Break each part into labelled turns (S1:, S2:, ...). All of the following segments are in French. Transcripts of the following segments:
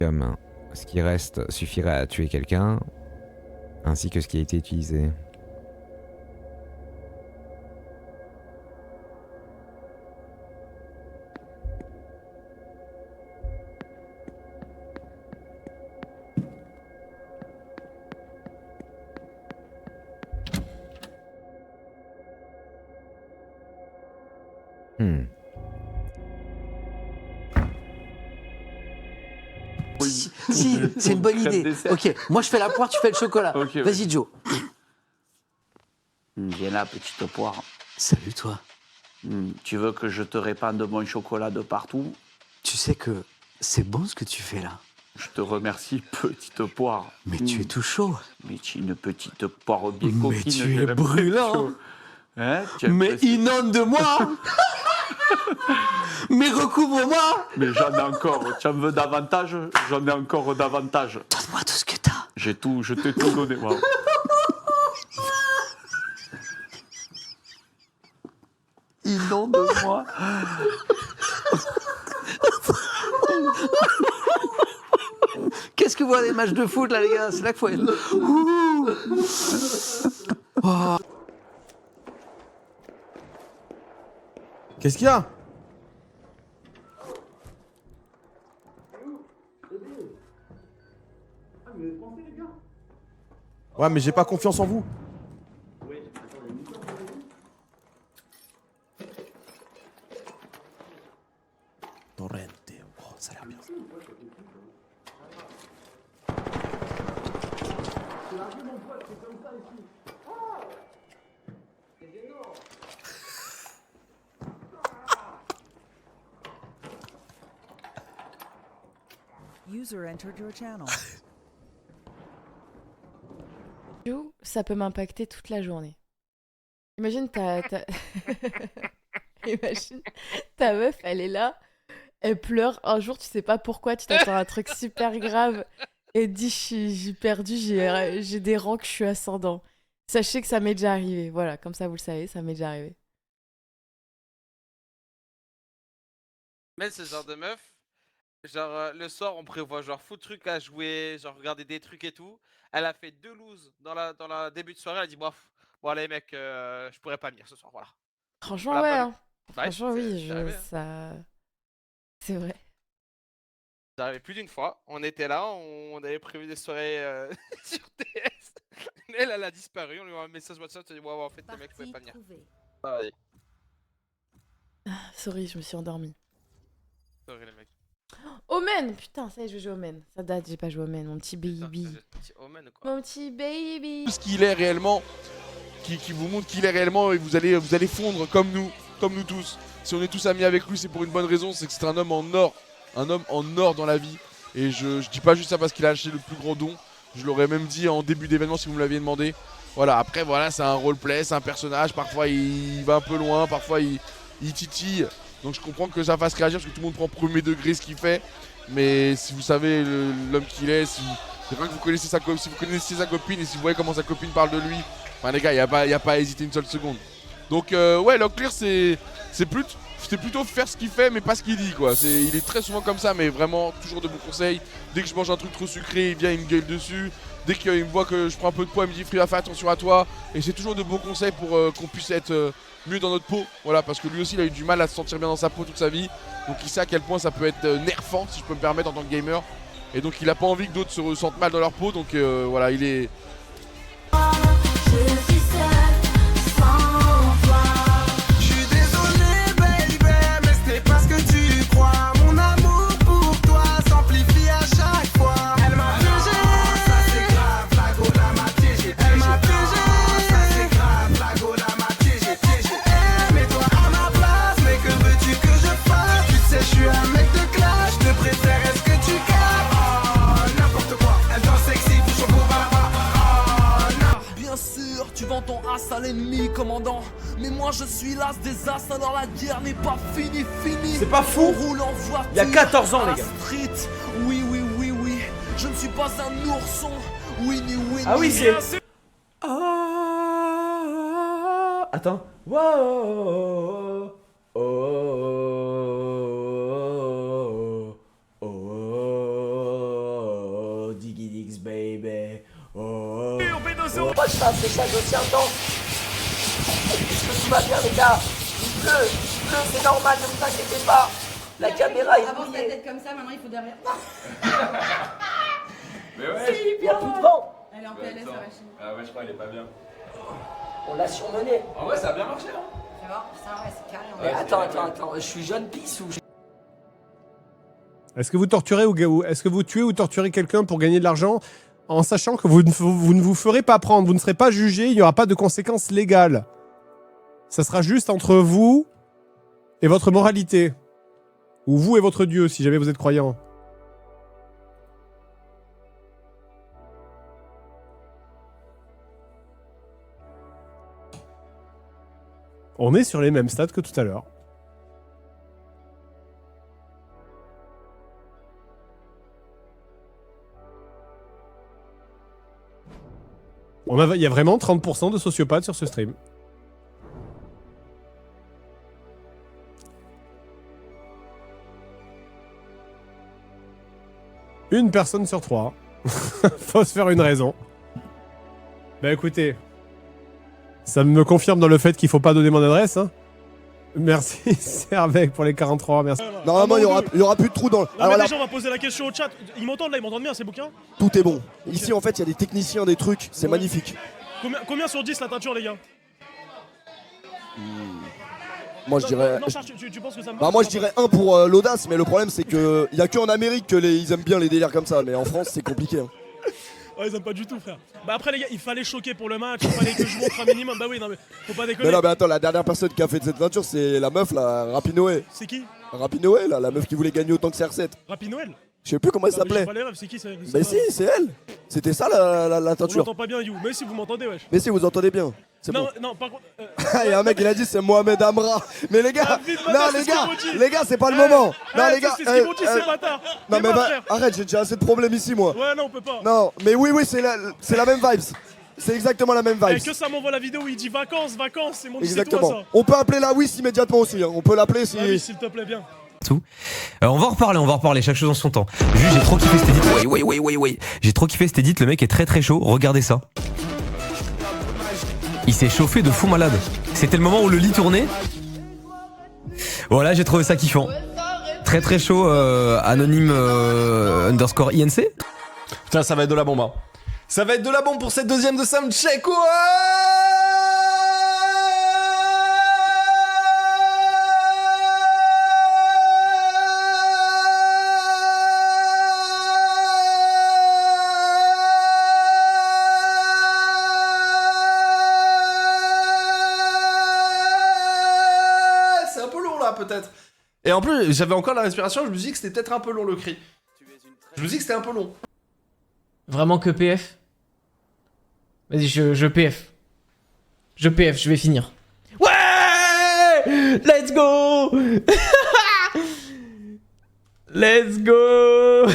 S1: Comme ce qui reste suffirait à tuer quelqu'un, ainsi que ce qui a été utilisé.
S2: Si, c'est une bonne idée. Ok, moi je fais la poire, tu fais le chocolat.
S3: Okay,
S2: Vas-y, Joe.
S3: Viens là, petite poire.
S2: Salut, toi.
S3: Tu veux que je te répande mon chocolat de partout?
S2: Tu sais que c'est bon ce que tu fais là.
S3: Je te remercie, petite poire.
S2: Mais tu es tout chaud.
S3: Mais tu es une petite poire bien
S2: Mais
S3: coquine.
S2: tu
S3: j'ai
S2: es brûlant.
S3: l'impression. Hein,
S2: Mais inonde-moi. Mais recouvre-moi.
S3: Mais j'en ai encore. Tu en veux davantage? J'en ai encore davantage.
S2: Donne-moi tout ce que t'as.
S3: J'ai tout, je t'ai tout donné. Wow. Inonde-moi.
S2: Qu'est-ce que vous voyez des matchs de foot là, les gars? C'est là qu'il faut être. Oh.
S4: Qu'est-ce qu'il y a? Ouais, mais j'ai pas confiance en vous. Torrente. Oh, ça a l'air bien.
S5: User entered your channel.
S6: Ça peut m'impacter toute la journée. Imagine Imagine ta meuf, elle est là, elle pleure. Un jour, tu sais pas pourquoi, tu t'attends à un truc super grave et dit j'ai perdu, j'ai des rangs, je suis ascendant. Sachez que ça m'est déjà arrivé. Voilà, comme ça vous le savez, ça m'est déjà arrivé.
S7: Mais ce genre de meuf, genre le soir on prévoit genre fou de trucs à jouer, genre regarder des trucs et tout. Elle a fait 2 loses dans la début de soirée, elle a dit bon allez mec, je pourrais pas venir ce soir, voilà.
S6: Franchement,
S7: Voilà,
S6: ouais.
S7: pas
S6: Hein.
S7: Bah,
S6: Franchement, oui,
S7: c'est arrivé, hein.
S6: ça... C'est vrai.
S7: C'est arrivé plus d'une fois, on était là, on avait prévu des soirées sur TS. Elle a disparu, on lui a un message WhatsApp, on a dit ouais, en fait les mecs pouvaient pas venir. Ah, ouais.
S6: Sorry, je me suis endormie.
S7: Sorry les mecs.
S6: Omen! Putain, ça y est, je vais jouer Omen. Ça date, j'ai pas joué Omen, mon petit baby.
S7: Omen ou quoi?
S6: Mon petit baby.
S4: Ce qu'il est réellement, qui vous montre qu'il est réellement, et vous allez fondre comme nous tous. Si on est tous amis avec lui, c'est pour une bonne raison, c'est que c'est un homme en or dans la vie. Et je dis pas juste ça parce qu'il a lâché le plus gros don. Je l'aurais même dit en début d'événement si vous me l'aviez demandé. Voilà, après voilà, c'est un roleplay, c'est un personnage. Parfois il va un peu loin, parfois il titille. Donc je comprends que ça fasse réagir parce que tout le monde prend premier degré ce qu'il fait. Mais si vous savez l'homme qu'il est, c'est vrai que vous connaissez sa copine, si vous connaissez sa copine et si vous voyez comment sa copine parle de lui, enfin les gars, il n'y a pas à hésiter une seule seconde. Donc ouais, Locklear c'est plutôt faire ce qu'il fait mais pas ce qu'il dit quoi. Il est très souvent comme ça mais vraiment toujours de bons conseils. Dès que je mange un truc trop sucré, il vient, il me gueule dessus. Dès qu'il me voit que je prends un peu de poids, il me dit Free, fais attention à toi. Et c'est toujours de bons conseils pour qu'on puisse être mieux dans notre peau. Voilà, parce que lui aussi il a eu du mal à se sentir bien dans sa peau toute sa vie. Donc il sait à quel point ça peut être nerfant si je peux me permettre en tant que gamer. Et donc il a pas envie que d'autres se ressentent mal dans leur peau. Donc voilà, il est...
S8: Tu vends ton as à l'ennemi, commandant. Mais moi je suis l'as des as, alors la guerre n'est pas finie.
S4: C'est pas fou.
S8: On roule en voiture.
S4: Il y a 14 ans, les gars.
S8: Street. Oui. Je ne suis pas un ourson. Winnie.
S4: Ah oui, c'est... Attends.
S8: baby. Oh, oh.
S2: Moi je fais un séchage aussi intense. Est-ce que tout va bien les gars? Il pleut, c'est normal, ne vous inquiétez pas. La caméra est
S5: Avance ta
S2: mouillée.
S5: tête comme ça, maintenant il faut derrière.
S3: Mais ouais.
S5: C'est
S2: Il n'y
S5: hyper
S2: a plus de
S5: drôle.
S2: vent.
S5: Elle est en PLS, la machine.
S3: Ah ouais, je crois qu'elle est pas bien.
S2: On l'a surmené.
S3: Ah ouais, ça a bien marché, hein.
S5: Tu vois, putain, ouais, c'est carré.
S2: Mais attends, je suis jeune pisse ou
S9: Est-ce que vous torturez ou est-ce que vous tuez ou torturez quelqu'un pour gagner de l'argent en sachant que vous ne vous ferez pas prendre, vous ne serez pas jugé, il n'y aura pas de conséquences légales. Ça sera juste entre vous et votre moralité. Ou vous et votre Dieu, si jamais vous êtes croyant. On est sur les mêmes stats que tout à l'heure. Il y a vraiment 30% de sociopathes sur ce stream. Une personne sur 3. Faut se faire une raison. Bah écoutez, ça me confirme dans le fait qu'il faut pas donner mon adresse. Hein. Merci Servec pour les 43, merci.
S10: Normalement, il y aura plus de trous dans le...
S11: Alors déjà, on va poser la question au chat. Ils m'entendent là, ils m'entendent bien, ces bouquins?
S10: Tout est bon. Ici, en fait, il y a des techniciens, des trucs. C'est magnifique.
S11: Combien sur 10 la teinture, les gars?
S10: Moi, je dirais...
S11: Non, Charles, tu penses que ça me...
S10: Bah, moi, je dirais 1 pour l'audace, mais le problème, c'est que il y a que en Amérique que ils aiment bien les délires comme ça. Mais en France, c'est compliqué. Hein.
S11: Ouais, ils aiment pas du tout, frère. Bah après, les gars, il fallait choquer pour le match. Il fallait que je montre un minimum. Bah oui, non, mais faut pas déconner.
S10: Mais non, mais attends, la dernière personne qui a fait cette teinture, c'est la meuf, là, Rapinoé.
S11: C'est qui?
S10: Rapinoé, là, la meuf qui voulait gagner autant que CR7.
S11: Rapid Noël?
S10: Je sais plus comment elle s'appelait.
S11: C'est qui?
S10: Mais si, c'est elle. C'était ça la
S11: On
S10: teinture.
S11: m'entend pas bien, You. Mais si, vous m'entendez, wesh.
S10: Mais si, vous entendez bien. C'est
S11: Non,
S10: bon.
S11: non, par contre.
S10: Il y a un mec, il a dit c'est Mohamed Amra. Mais les gars, non les gars, c'est pas le moment. Non les gars,
S11: c'est ce qu'ils m'ont dit, ces bâtards.
S10: non mais
S11: frère.
S10: arrête, j'ai déjà assez de problèmes ici moi.
S11: Ouais, non, on peut pas.
S10: Non, mais oui, c'est la même vibes. C'est exactement la même
S11: Et
S10: vibes.
S11: que ça m'envoie la vidéo où il dit vacances, c'est mon dit c'est toi
S10: Exactement.
S11: ça.
S10: On peut appeler la Wiss immédiatement aussi. Hein. On peut l'appeler si.
S11: Ah oui, s'il te plaît, bien.
S1: Tout. On va en reparler, chaque chose en son temps. Juste, j'ai trop kiffé cet edit. Oui. J'ai trop kiffé cet edit, le mec est très très chaud, regardez ça. Il s'est chauffé de fou malade. C'était le moment où le lit tournait. Voilà, j'ai trouvé ça kiffant. Très très chaud, anonyme underscore INC.
S8: Putain, ça va être de la bombe. Hein. Ça va être de la bombe pour cette deuxième de soundcheck. Ouais. Peut-être. Et en plus, j'avais encore la respiration, je me suis dit que c'était peut-être un peu long le cri. Je me suis dit que c'était un peu long.
S12: Vraiment que PF? Vas-y, je PF. Je PF, je vais finir. Ouais! Let's go! Let's go!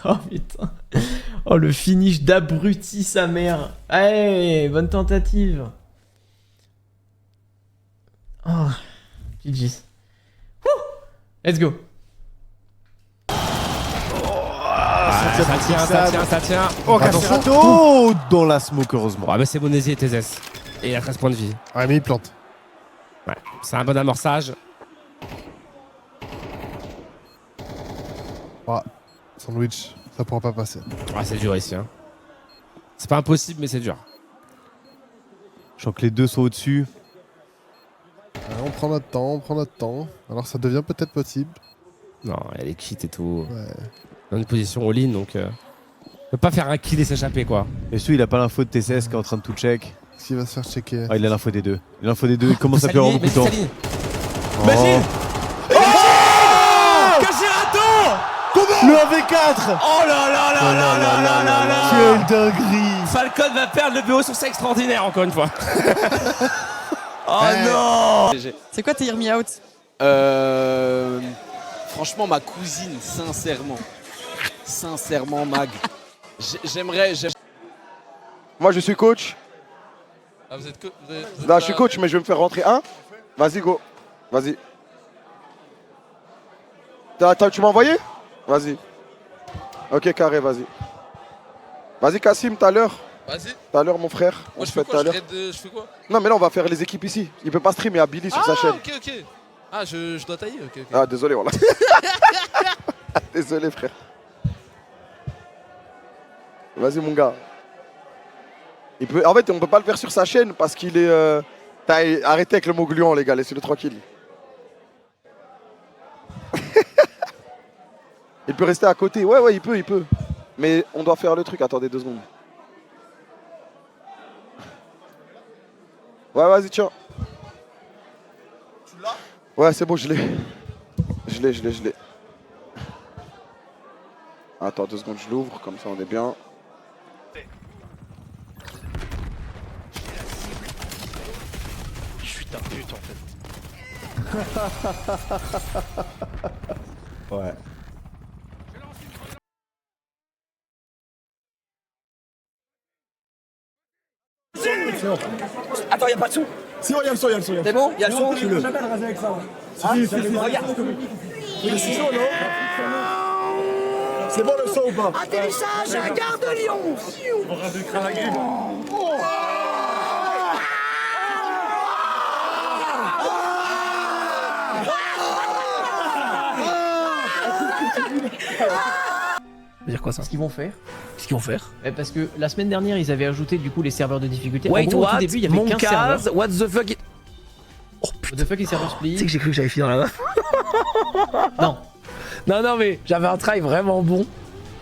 S12: Oh putain. Oh le finish d'abruti sa mère. Allez, bonne tentative. Oh, GG's. Let's go.
S9: Ça tient.
S10: Oh, Cacerato dans la smoke, heureusement.
S9: Ah bah c'est Bonesi et TZS. Et il a 13 points de vie. Ouais, mais il plante. Ouais, c'est un bon amorçage.
S4: Ah, sandwich, ça pourra pas passer.
S9: Ah, c'est dur ici. Hein. C'est pas impossible, mais c'est dur.
S10: Je sens que les deux sont au-dessus.
S4: On prend notre temps, Alors ça devient peut-être possible.
S9: Non, il y a les kits et tout.
S4: Ouais.
S9: Dans une position all-in, donc... On peut pas faire un kill et s'échapper, quoi.
S10: Et surtout, il a pas l'info de TCS qui est en train de tout check.
S4: S'il va se faire checker.
S10: Ah, il a l'info des deux. Il commence à perdre beaucoup de temps.
S9: Imagine.
S10: Cacerato! Le 1v4!
S9: Oh là là là là là là là là!
S10: Quelle dinguerie!
S9: Falcon va perdre le BO sur ça extraordinaire, encore une fois. Oh non!
S5: C'est quoi tes Hear Me Out?
S2: Franchement, ma cousine, sincèrement, Mag. J'aimerais.
S10: Moi, je suis coach.
S7: Ah, vous êtes
S10: Non, je suis coach, mais je vais me faire rentrer un. Vas-y, go. Vas-y.
S4: Tu m'as envoyé? Vas-y. Ok, carré, vas-y. Vas-y, Kassim, tout à l'heure.
S13: Vas-y.
S4: Tout à l'heure, mon frère.
S13: Moi, je fais quoi? Je fais quoi?
S4: Non, mais là, on va faire les équipes ici. Il peut pas streamer à Billy sur sa chaîne.
S13: Ok, ok. Ah, je dois tailler, ok.
S4: Ah, désolé, voilà. Désolé, frère. Vas-y, mon gars. En fait, on peut pas le faire sur sa chaîne parce qu'il est. Arrêtez avec le mot gluant, les gars, laissez-le tranquille. Il peut rester à côté. Ouais, il peut. Mais on doit faire le truc. Attendez 2 secondes. Ouais, vas-y, tiens. Tu l'as? Ouais, c'est bon, je l'ai. Je l'ai. Attends 2 secondes, je l'ouvre, comme ça on est bien.
S14: Je suis ta pute en fait.
S9: Ouais.
S2: Attends, y'a pas de son.
S10: Si, il y a le son,
S2: C'est bon? Y'a le son?
S10: le ciseau, non? C'est bon le son ou pas?
S2: Atterrissage, gare de Lyon.
S12: Dire quoi ça? Ce qu'ils vont faire.
S14: Qu'est-ce qu'ils vont faire?
S12: Parce que la semaine dernière, ils avaient ajouté du coup les serveurs de difficulté.
S14: Wait,
S12: en gros, au
S14: what?
S12: tout début, il y avait 15 serveurs.
S14: What the fuck?
S12: Oh putain. What the fuck, les serveurs split.
S14: Tu sais que j'ai cru que j'avais fini dans la main.
S12: Non.
S14: Non, mais j'avais un try vraiment bon.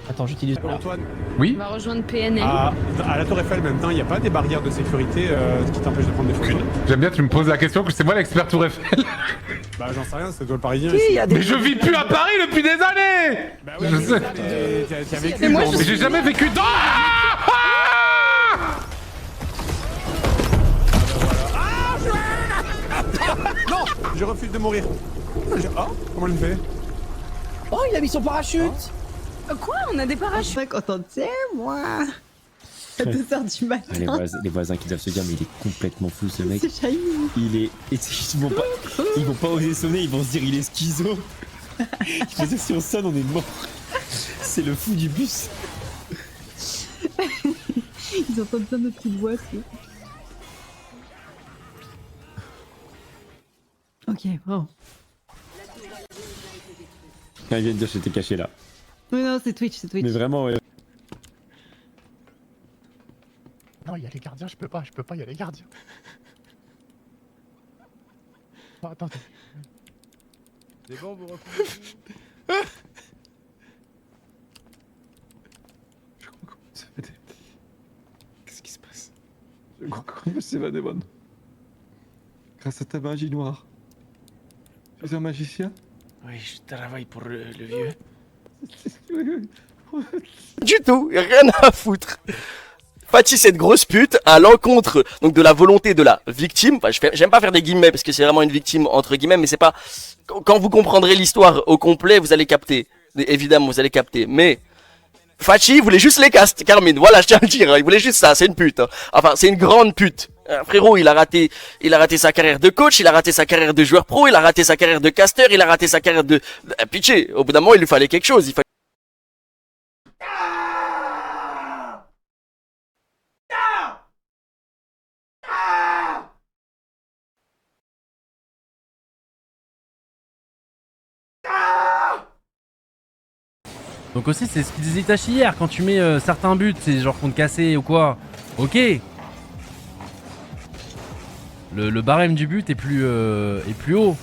S12: Attends, j'utilise.
S9: Antoine,
S15: Oui.
S5: On va rejoindre PNL.
S9: à la Tour Eiffel, maintenant, il n'y a pas des barrières de sécurité qui t'empêchent de prendre des photos?
S15: J'aime bien, tu me poses la question que c'est moi l'expert Tour Eiffel.
S9: Bah, j'en sais rien, c'est toi le Parisien.
S14: Si,
S9: ici.
S14: y a des-
S15: Mais je vis plus à Paris depuis des années.
S9: Bah ouais,
S15: Je
S9: mais
S15: sais.
S9: t'as vécu.
S5: Mais moi,
S9: dans-
S15: Mais j'ai jamais vécu dans.
S9: Non, je refuse de mourir. Oh, comment je le fais?
S14: Oh, il a mis son parachute.
S5: Quoi? On a des parachutes?
S6: Quand on tient, moi. À 2h du matin.
S16: Les voisins qui doivent se dire mais il est complètement fou ce mec.
S6: C'est shiny.
S16: Il est. Ils vont pas oser sonner, ils vont se dire il est schizo. Il faut dire si on sonne on est mort. C'est le fou du bus.
S6: Ils entendent plein de petites voix. Ok, bon.
S16: Quand ils viennent dire j'étais caché là.
S6: Mais non, c'est Twitch, c'est Twitch.
S16: Mais vraiment ouais.
S11: Non, il y a les gardiens, je peux pas, il y a les gardiens. Oh, attends.
S4: C'est bon, vous reculez.
S16: Qu'est-ce qui se passe? Je crois qu'on peut s'évader, man. Grâce à ta magie noire. Tu es un magicien?
S14: Oui, je travaille pour le vieux.
S2: Du tout, rien à foutre. Fatih, cette grosse pute, à l'encontre donc de la volonté de la victime. Enfin, j'aime pas faire des guillemets parce que c'est vraiment une victime entre guillemets, mais c'est pas. Quand vous comprendrez l'histoire au complet, vous allez capter. Évidemment, vous allez capter. Mais Fatih voulait juste les castes, Carmine. Voilà, je tiens à le dire. Il voulait juste ça. C'est une pute. Hein. Enfin, c'est une grande pute. Frérot, il a raté sa carrière de coach, il a raté sa carrière de joueur pro, il a raté sa carrière de caster, il a raté sa carrière de. Pitché. Au bout d'un moment, il lui fallait quelque chose. Il fallait.
S17: Donc aussi c'est ce qu'il disait Itachi hier, quand tu mets certains buts, c'est genre contre cassé ou quoi, ok. Le barème du but est plus haut.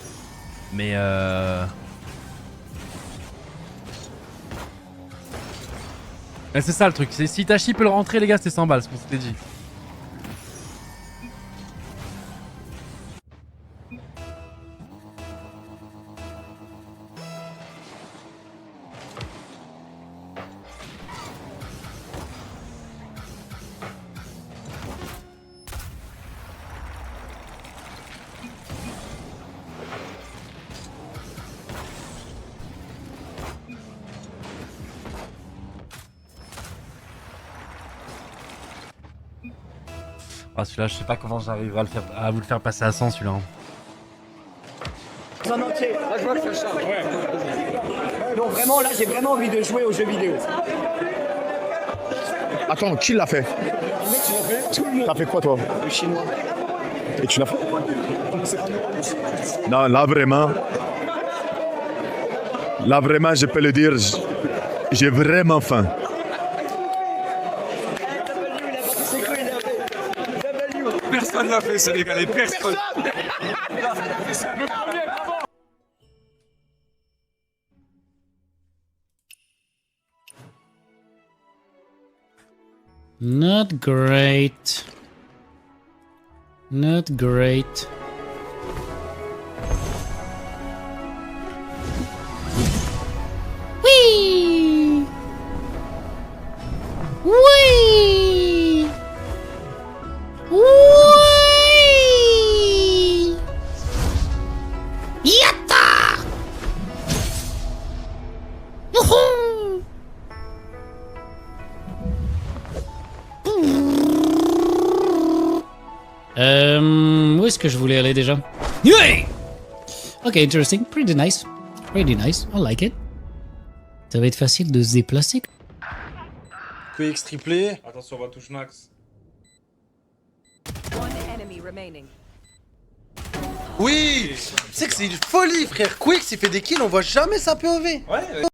S17: Mais et c'est ça le truc, c'est si Itachi peut le rentrer les gars, c'est 100 balles, ce qu'on s'était dit. Ah celui-là je sais pas comment j'arrive à vous le faire passer à 100 celui-là.
S14: lance en entier. Là, je vois que ça charge. Donc vraiment, là, j'ai vraiment envie de jouer aux jeux vidéo.
S18: Attends, qui l'a fait? T'as fait quoi toi?
S14: Le chinois.
S18: Et tu l'as fait? Non, là vraiment, je peux le dire, j'ai vraiment faim.
S15: Personne l'a fait, Sénégalais, personne.
S19: Not great. Not great. Whee! Whee! Whee! Yatta! Woohoo! Où est-ce que je voulais aller déjà? Yeah! Ok, interesting. Pretty nice. Pretty nice. I like it. Ça va être facile de se déplacer.
S13: QX triplé.
S3: Attention, on va toucher max.
S13: Oui! Tu sais que c'est une folie, frère. QX, il fait des kills, on voit jamais sa POV.
S3: Ouais.